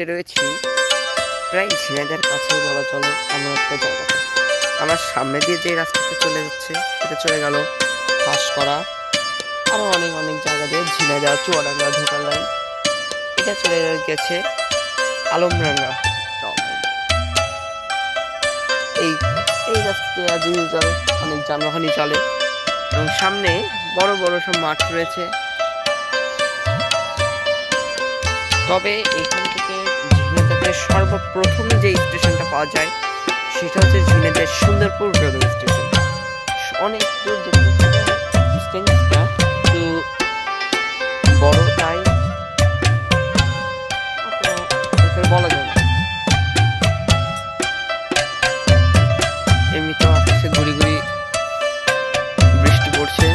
রয়েছি প্রায় ঝিনাইদহের কাছে বলা চলে এমন একটা জায়গাতে। আমার সামনে দিয়ে যে রাস্তাটা চলে যাচ্ছে এটা চলে গেল ভাস্করা, আরো অনেক অনেক জায়গা দিয়ে ঝিনাইদহ চুয়াডাঙ্গা ঢোকার লাইন। এটা চলে গেছে আলমডাঙ্গা যাওয়ার লাইন। এই রাস্তাতে আজ ইউজুয়াল অনেক যানবাহনই চলে এবং সামনে বড় বড় সব মাঠ রয়েছে। তবে এখান থেকে ঝিনাইদহের সর্বপ্রথম যে স্টেশনটা পাওয়া যায় সেটা হচ্ছে ঝিনাইদহের সুন্দরপুর রেলওয়ে স্টেশন। অনেক দূর যেতে ডিস্টেন্সটা একটু বড়, তাই বলা যায় না। এমনি তো আকাশে গুড়ি গুড়ি বৃষ্টি পড়ছে।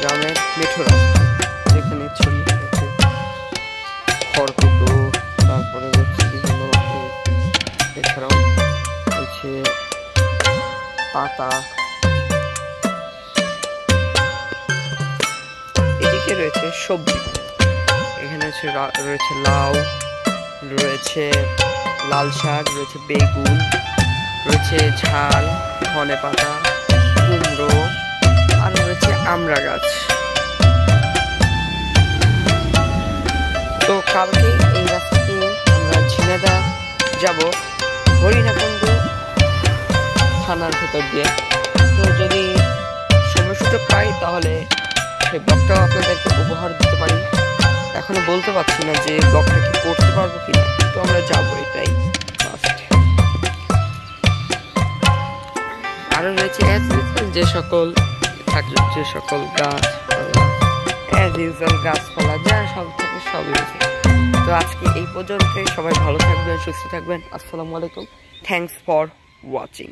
গ্রামের মেঠো রাস্তা যেখানে ছড়িয়ে পড়েছে খড়কুটো, তারপরে হচ্ছে বিভিন্ন এছাড়াও হচ্ছে পাতা। এদিকে রয়েছে সবজি, এখানে রয়েছে লাউ, রয়েছে লাল শাক, রয়েছে বেগুন, রয়েছে ঝাল, ধনেপাতা, কুমড়ো, আর রয়েছে আমড়া গাছ। তো কালকে এই রাস্তা দিয়ে আমরা ঝিনাইদহ যাব হরিণাকুণ্ড থানার ভেতর দিয়ে। তো যদি সময় সুযোগ পাই তাহলে সেই ব্লগটাও আপনাদেরকে উপহার দিতে পারি। এখনো বলতে পারছি না যে ব্লগটা কি করতে পারবো কিনা, তো আমরা যাবো, এটাই ফার্স্ট। আরো রয়েছে যে সকল গাছপালা যা সব থেকে সব রয়েছে। তো আজকে এই পর্যন্তই। সবাই ভালো থাকবেন, সুস্থ থাকবেন। আসসালামু আলাইকুম। Thanks for watching.